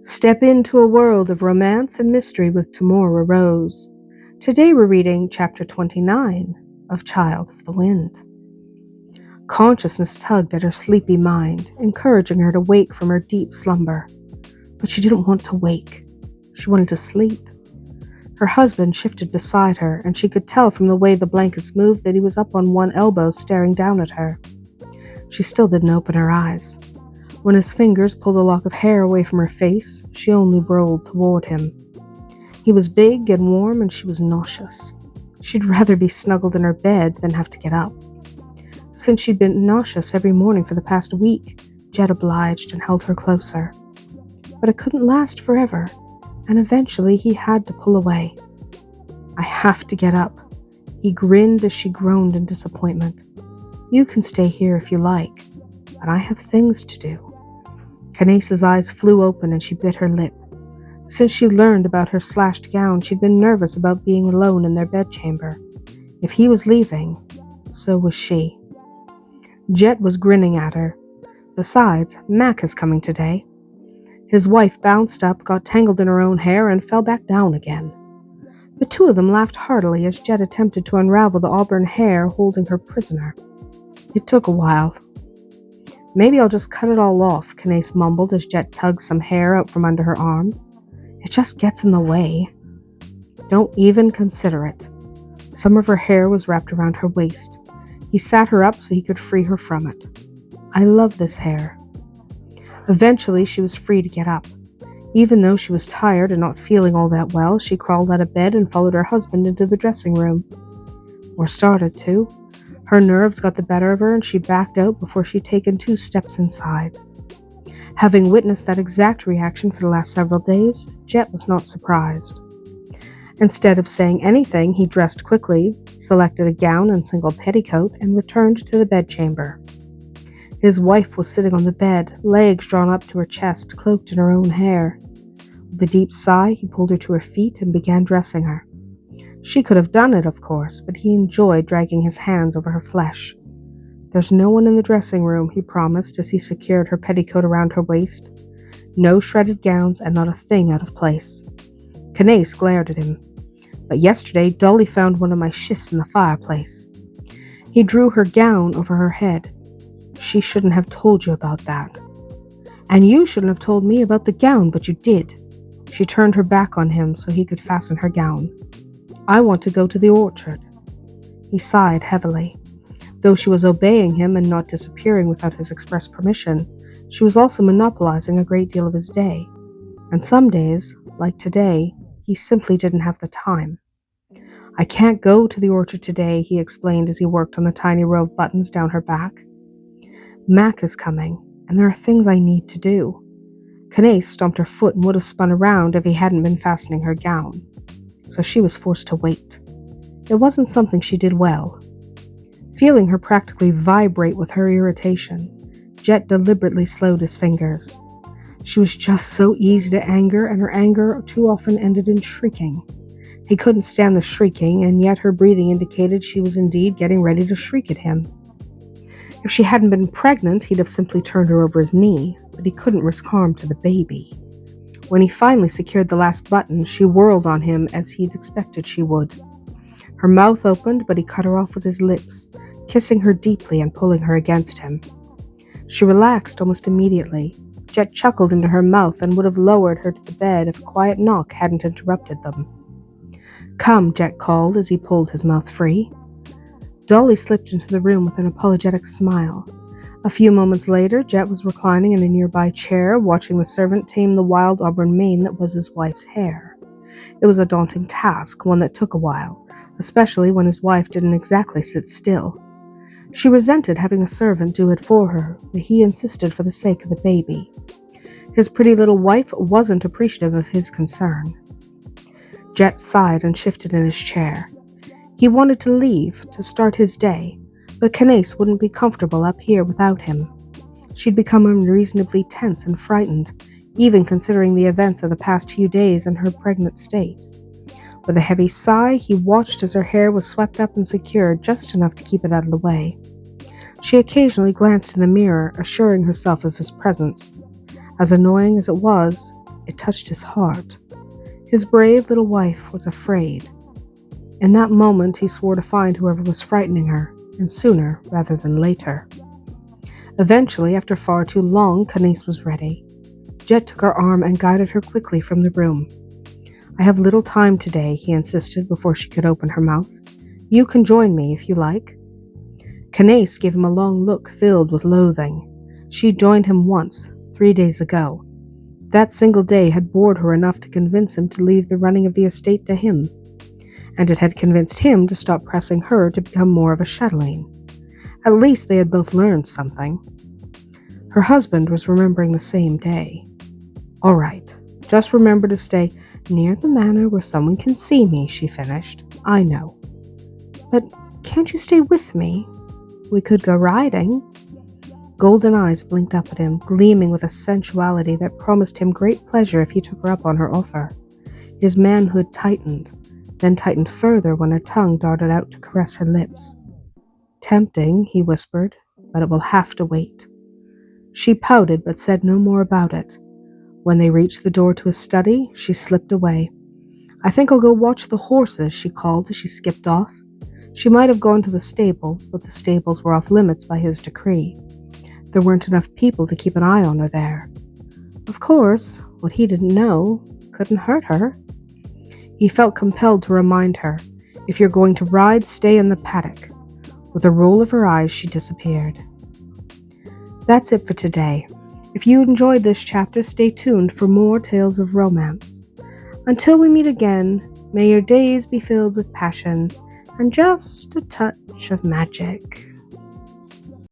Step into a world of romance and mystery with Tamora Rose. Today we're reading Chapter 29 of Child of the Wind. Consciousness tugged at her sleepy mind, encouraging her to wake from her deep slumber. But she didn't want to wake. She wanted to sleep. Her husband shifted beside her, and she could tell from the way the blankets moved that he was up on one elbow staring down at her. She still didn't open her eyes. When his fingers pulled a lock of hair away from her face, she only rolled toward him. He was big and warm, and she was nauseous. She'd rather be snuggled in her bed than have to get up. Since she'd been nauseous every morning for the past week, Jett obliged and held her closer. But it couldn't last forever, and eventually he had to pull away. "I have to get up." He grinned as she groaned in disappointment. "You can stay here if you like, but I have things to do." Canace's eyes flew open and she bit her lip. Since she learned about her slashed gown, she'd been nervous about being alone in their bedchamber. If he was leaving, so was she. Jett was grinning at her. Besides, Mac is coming today. His wife bounced up, got tangled in her own hair, and fell back down again. The two of them laughed heartily as Jett attempted to unravel the auburn hair holding her prisoner. It took a while. "Maybe I'll just cut it all off," Canace mumbled as Jett tugged some hair out from under her arm. "It just gets in the way." "Don't even consider it." Some of her hair was wrapped around her waist. He sat her up so he could free her from it. "I love this hair." Eventually, she was free to get up. Even though she was tired and not feeling all that well, she crawled out of bed and followed her husband into the dressing room. Or started to. Her nerves got the better of her and she backed out before she'd taken 2 steps inside. Having witnessed that exact reaction for the last several days, Jett was not surprised. Instead of saying anything, he dressed quickly, selected a gown and single petticoat, and returned to the bedchamber. His wife was sitting on the bed, legs drawn up to her chest, cloaked in her own hair. With a deep sigh, he pulled her to her feet and began dressing her. She could have done it, of course, but he enjoyed dragging his hands over her flesh. "There's no one in the dressing room," he promised as he secured her petticoat around her waist. No shredded gowns and not a thing out of place. Canace glared at him. "But yesterday, Dolly found one of my shifts in the fireplace." He drew her gown over her head. "She shouldn't have told you about that." "And you shouldn't have told me about the gown, but you did." She turned her back on him so he could fasten her gown. "I want to go to the orchard." He sighed heavily. Though she was obeying him and not disappearing without his express permission, she was also monopolizing a great deal of his day. And some days, like today, he simply didn't have the time. "I can't go to the orchard today," he explained as he worked on the tiny row of buttons down her back. "Mac is coming, and there are things I need to do." Canace stomped her foot and would have spun around if he hadn't been fastening her gown. So she was forced to wait. It wasn't something she did well. Feeling her practically vibrate with her irritation, Jett deliberately slowed his fingers. She was just so easy to anger, and her anger too often ended in shrieking. He couldn't stand the shrieking, and yet her breathing indicated she was indeed getting ready to shriek at him. If she hadn't been pregnant, he'd have simply turned her over his knee, but he couldn't risk harm to the baby. When he finally secured the last button, she whirled on him as he'd expected she would. Her mouth opened, but he cut her off with his lips, kissing her deeply and pulling her against him. She relaxed almost immediately. Jett chuckled into her mouth and would have lowered her to the bed if a quiet knock hadn't interrupted them. "Come," Jett called as he pulled his mouth free. Dolly slipped into the room with an apologetic smile. A few moments later, Jett was reclining in a nearby chair, watching the servant tame the wild auburn mane that was his wife's hair. It was a daunting task, one that took a while, especially when his wife didn't exactly sit still. She resented having a servant do it for her, but he insisted for the sake of the baby. His pretty little wife wasn't appreciative of his concern. Jett sighed and shifted in his chair. He wanted to leave, to start his day, but Canace wouldn't be comfortable up here without him. She'd become unreasonably tense and frightened, even considering the events of the past few days and her pregnant state. With a heavy sigh, he watched as her hair was swept up and secured just enough to keep it out of the way. She occasionally glanced in the mirror, assuring herself of his presence. As annoying as it was, It touched his heart. His brave little wife was afraid. In that moment, he swore to find whoever was frightening her, and sooner rather than later. Eventually, after far too long, Canace was ready. Jett took her arm and guided her quickly from the room. "I have little time today," he insisted before she could open her mouth. "You can join me if you like." Canace gave him a long look filled with loathing. She joined him once, 3 days ago. That single day had bored her enough to convince him to leave the running of the estate to him, and it had convinced him to stop pressing her to become more of a chatelaine. At least they had both learned something. Her husband was remembering the same day. "All right, just remember to stay near the manor where someone can see me," she finished. "I know." "But can't you stay with me? We could go riding." Golden eyes blinked up at him, gleaming with a sensuality that promised him great pleasure if he took her up on her offer. His manhood tightened, then tightened further when her tongue darted out to caress her lips. "Tempting," he whispered, "but it will have to wait." She pouted but said no more about it. When they reached the door to his study, she slipped away. "I think I'll go watch the horses," she called as she skipped off. She might have gone to the stables, but the stables were off limits by his decree. There weren't enough people to keep an eye on her there. Of course, what he didn't know couldn't hurt her. He felt compelled to remind her, "If you're going to ride, stay in the paddock." With a roll of her eyes, she disappeared. That's it for today. If you enjoyed this chapter, stay tuned for more tales of romance. Until we meet again, may your days be filled with passion and just a touch of magic.